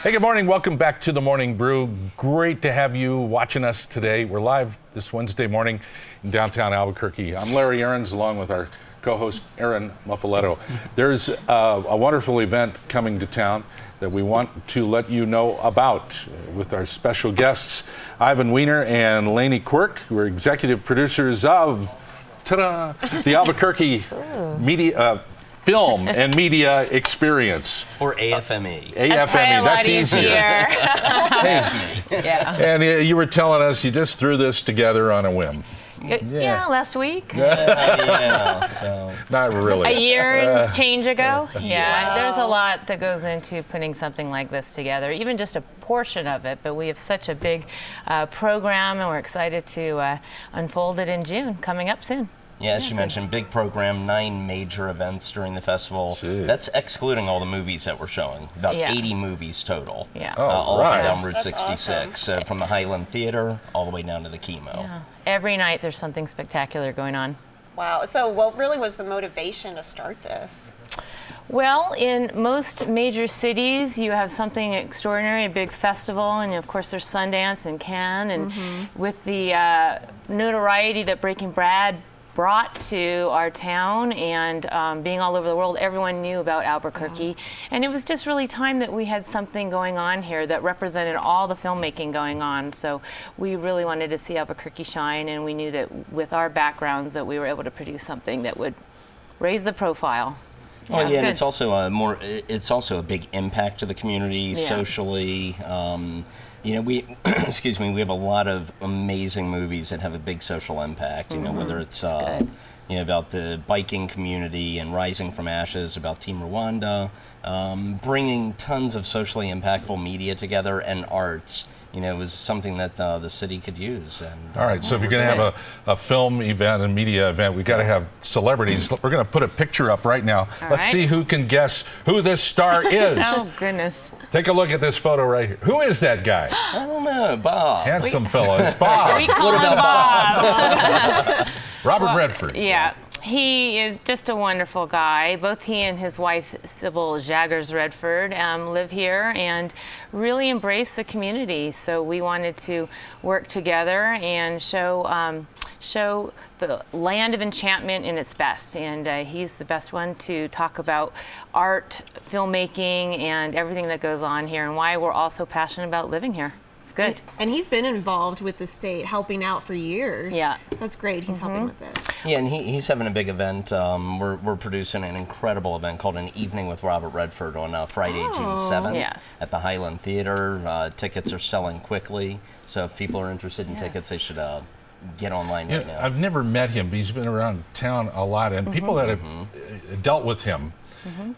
Hey, good morning. Welcome back to the Morning Brew. Great to have you watching us today. We're live this Wednesday morning in downtown Albuquerque. I'm Larry Aarons, along with our co-host Aaron Muffaletto. There's a wonderful event coming to town that we want to let you know about with our special guests, Ivan Weiner and Lainie Quirk, who are executive producers of the Albuquerque Media Film and Media Experience. Or AFME. AFME, that's easier. Yeah. And you were telling us you just threw this together on a whim. Yeah, last week. So. Not really. A year and change ago. Yeah, Wow. there's a lot that goes into putting something like this together, even just a portion of it, but we have such a big program and we're excited to unfold it in June, coming up soon. Yeah, as you mentioned, big program, 9 major events during the festival. Jeez. That's excluding all the movies that we're showing. About 80 movies total. Yeah. All right. up and down Route That's 66, awesome. from the Highland Theater all the way down to the Chemo. Yeah. Every night there's something spectacular going on. Wow. So what really was the motivation to start this? Well, in most major cities, you have something extraordinary, a big festival, and of course there's Sundance and Cannes, and with the notoriety that Breaking Bad brought to our town and being all over the world, everyone knew about Albuquerque. And it was just really time that we had something going on here that represented all the filmmaking going on. So we really wanted to see Albuquerque shine, and we knew that with our backgrounds that we were able to produce something that would raise the profile. Well, yeah, and good. it's also it's also a big impact to the community socially. You know, we excuse me, we have a lot of amazing movies that have a big social impact. You know, whether it's you know, about the biking community and Rising from Ashes, about Team Rwanda, bringing tons of socially impactful media together and arts. You know, it was something that the city could use. And, All right, so if you're going to have a film event and media event, we've got to have celebrities. We're going to put a picture up right now. Let's see who can guess who this star is. Oh, goodness. Take a look at this photo right here. Who is that guy? I don't know, Bob. Handsome fellow. It's Bob. We call him Bob. Robert Redford. Yeah. He is just a wonderful guy. Both he and his wife, Sybil Jaggers Redford, live here and really embrace the community. So we wanted to work together and show the land of enchantment in its best. And he's the best one to talk about art, filmmaking, and everything that goes on here and why we're all so passionate about living here. It's good. And he's been involved with the state, helping out for years. Yeah. That's great. He's helping with this. Yeah, and he's having a big event. We're producing an incredible event called An Evening with Robert Redford on Friday, June 7th Yes. at the Highland Theater. Tickets are selling quickly, so if people are interested in tickets, they should get online right now. I've never met him, but he's been around town a lot, and people that have dealt with him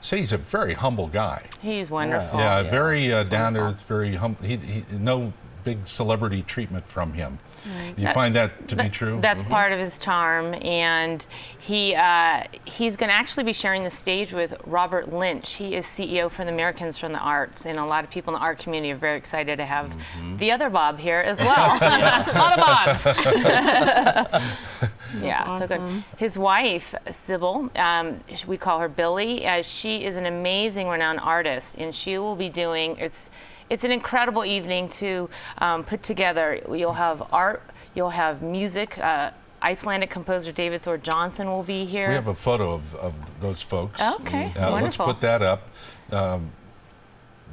say he's a very humble guy. He's wonderful. Yeah, very down to earth, very humble. No big celebrity treatment from him. Right. You find that to be true? That's part of his charm, and he's going to actually be sharing the stage with Robert Lynch. He is CEO for the Americans from the Arts, and a lot of people in the art community are very excited to have the other Bob here as well. A lot of Bobs. Yeah, awesome. so good. His wife, Sybil, we call her Billy. She is an amazing, renowned artist, and she will be doing It's an incredible evening to put together. You'll have art, you'll have music. Icelandic composer David Thor Johnson will be here. We have a photo of those folks. Okay, wonderful. Let's put that up.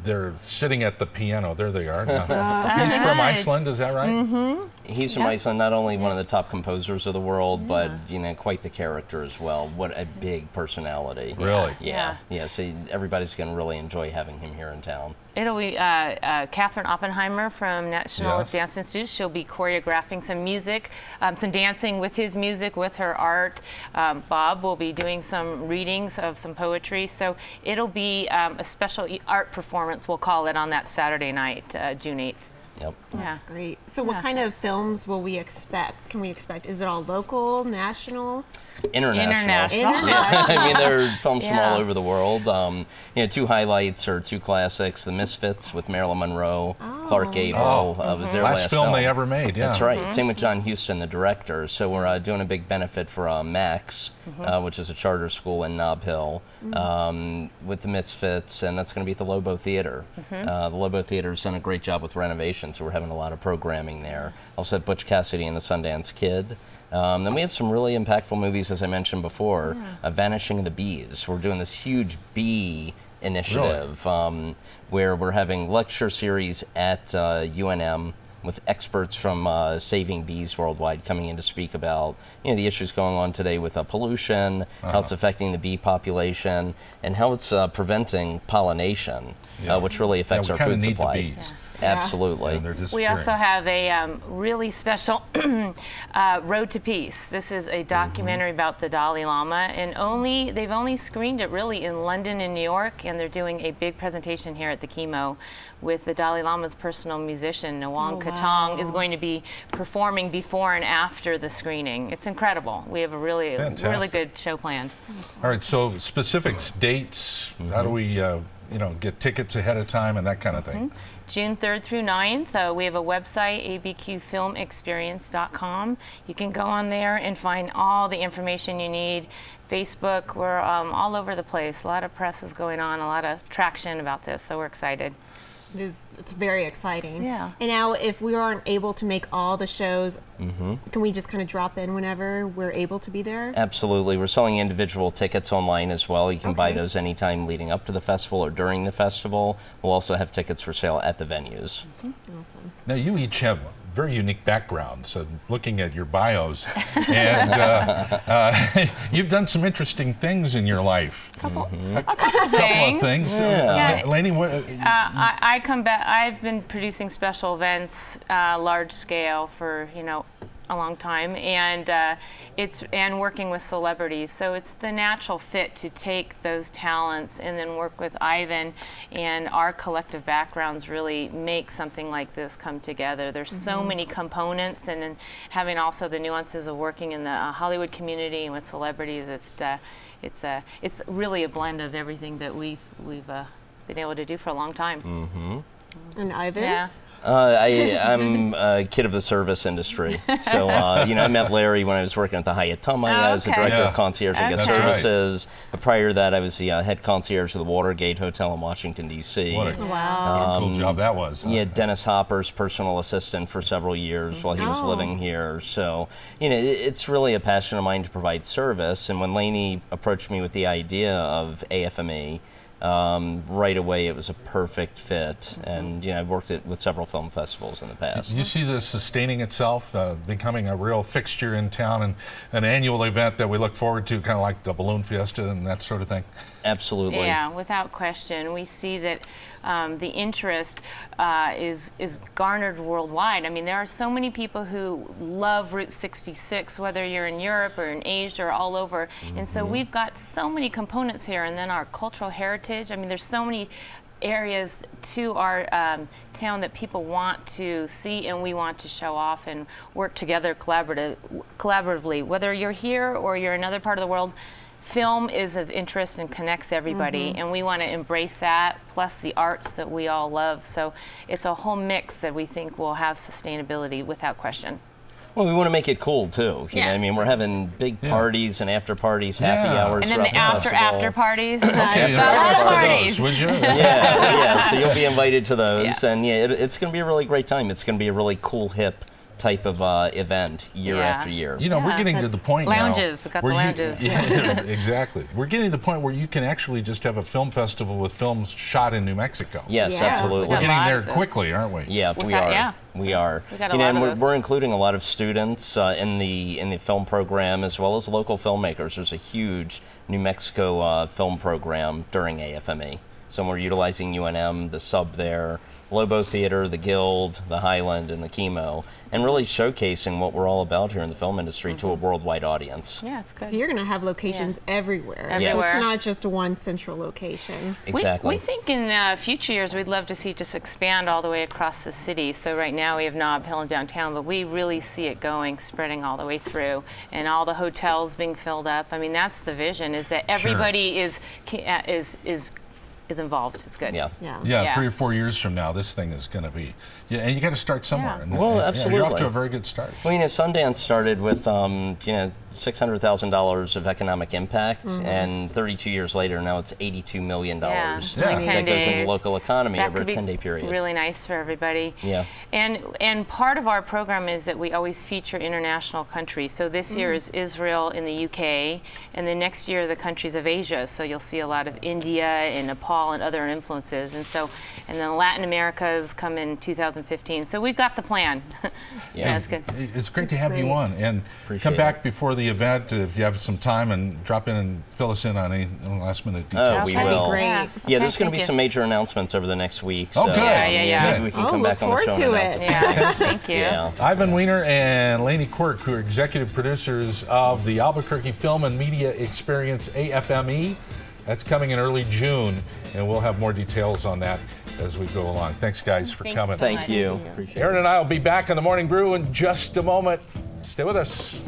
They're sitting at the piano. There they are. He's from Iceland, is that right? Mm-hmm. He's from Iceland, not only one of the top composers of the world, but you know, quite the character as well. What a big personality. Really? Yeah. So everybody's going to really enjoy having him here in town. It'll be Catherine Oppenheimer from National Yes. Dance Institute. She'll be choreographing some music, some dancing with his music, with her art. Bob will be doing some readings of some poetry. So it'll be a special art performance, we'll call it, on that Saturday night, June 8th. Yep. That's great. So what kind of films will we expect? Can we expect, is it all local, national? International. I mean, there are films from all over the world. You know, two highlights or two classics: The Misfits with Marilyn Monroe, Clark Gable was their last film they ever made. Yeah. That's right. Same with John Huston, the director. So we're doing a big benefit for Max, which is a charter school in Nob Hill, with The Misfits, and that's going to be at the Lobo Theater. The Lobo Theater's done a great job with renovations, so we're having a lot of programming there. Also, Butch Cassidy and the Sundance Kid. Then we have some really impactful movies, as I mentioned before. Vanishing of the Bees. We're doing this huge bee initiative where we're having lecture series at UNM with experts from saving bees worldwide coming in to speak about the issues going on today with pollution, how it's affecting the bee population, and how it's preventing pollination, which really affects our food supply. The bees. Absolutely. We also have a really special Road to Peace. This is a documentary about the Dalai Lama, and they've only screened it really in London and New York, and they're doing a big presentation here at the Chemo with the Dalai Lama's personal musician, Nawang Katong, is going to be performing before and after the screening. It's incredible. We have a really good show planned. All right, so specifics, dates, how do we get tickets ahead of time and that kind of thing? June 3rd through 9th. We have a website, abqfilmexperience.com. You can go on there and find all the information you need. Facebook, we're all over the place. A lot of press is going on, a lot of traction about this, so we're excited. It's very exciting. Yeah. And now, if we aren't able to make all the shows, can we just kind of drop in whenever we're able to be there? Absolutely. We're selling individual tickets online as well. You can buy those anytime leading up to the festival or during the festival. We'll also have tickets for sale at the venues. Awesome. Now, you each have very unique backgrounds, so looking at your bios, and you've done some interesting things in your life. A couple of things. Yeah. Lainie, what? I come back. I've been producing special events, large scale, for a long time, and working with celebrities. So it's the natural fit to take those talents and then work with Ivan, and our collective backgrounds really make something like this come together. There's so many components, and then having also the nuances of working in the Hollywood community and with celebrities. It's really a blend of everything that we've been able to do for a long time. And Ivan? Yeah. I'm a kid of the service industry. So, I met Larry when I was working at the Hyatt Tamaya as the director of concierge and guest services. But prior to that, I was the head concierge of the Watergate Hotel in Washington, D.C. What a cool job that was. Yeah, Dennis Hopper's personal assistant for several years while he was living here. So, it's really a passion of mine to provide service. And when Lainie approached me with the idea of AFME, right away it was a perfect fit, and I've worked with several film festivals in the past. You see this sustaining itself, becoming a real fixture in town, and an annual event that we look forward to, kind of like the Balloon Fiesta and that sort of thing? Absolutely. Yeah, without question. We see that the interest is garnered worldwide. I mean, there are so many people who love Route 66, whether you're in Europe or in Asia or all over. And so we've got so many components here, and then our cultural heritage. I mean, there's so many areas to our town that people want to see, and we want to show off and work together collaboratively. Whether you're here or you're in another part of the world, film is of interest and connects everybody, and we want to embrace that, plus the arts that we all love. So it's a whole mix that we think will have sustainability without question. Well, we want to make it cool too. You know what I mean, we're having big parties and after parties, happy hours, and then the after parties. Parties, would you? Yeah. So you'll be invited to those, and it's going to be a really great time. It's going to be a really cool, hip type of event year after year. We're getting to the point lounges. now. We've got the lounges. Exactly. We're getting to the point where you can actually just have a film festival with films shot in New Mexico. Yes, absolutely. We're getting there quickly, aren't we? Yeah, we are. Yeah. We are. And we're including a lot of students in the film program, as well as local filmmakers. There's a huge New Mexico film program during AFME. So we're utilizing UNM, the sub there, Lobo Theater, the Guild, the Highland, and the Chemo, and really showcasing what we're all about here in the film industry to a worldwide audience. Yeah, it's good. So you're going to have locations everywhere. Everywhere. So it's not just one central location. Exactly. We think in future years we'd love to see it just expand all the way across the city. So right now we have Nob Hill and downtown, but we really see it going, spreading all the way through, and all the hotels being filled up. I mean, that's the vision: is that everybody is involved. It's good. Yeah. 3 or 4 years from now, this thing is going to be. Yeah, and you got to start somewhere. Yeah. And Well, you're absolutely. off to a very good start. Well, you know, Sundance started with, $600,000 of economic impact, and 32 years later, now it's $82 million. Yeah, it's like 10 that goes in days. the local economy That over a could be 10-day period. really nice for everybody. Yeah. And part of our program is that we always feature international countries. So this year is Israel in the UK, and then next year the countries of Asia. So you'll see a lot of India and Nepal and other influences. And then Latin America's come in 2015. So we've got the plan. Yeah. That's good. It's great to have you on, and Appreciate come back before the event if you have some time, and drop in and fill us in on any last-minute details. Oh, we That'd be will. great. Yeah, there's going to be thank you. some major announcements over the next week. Oh, so, good. Yeah. Maybe we can Oh, come look back on the forward show to and it. announce Yeah, thank you. Yeah. Ivan Weiner and Lainie Quirk, who are executive producers of the Albuquerque Film and Media Experience, AFME. That's coming in early June, and we'll have more details on that as we go along. Thanks, guys, for coming. Thank you. Appreciate it. Aaron and I will be back on the Morning Brew in just a moment. Stay with us.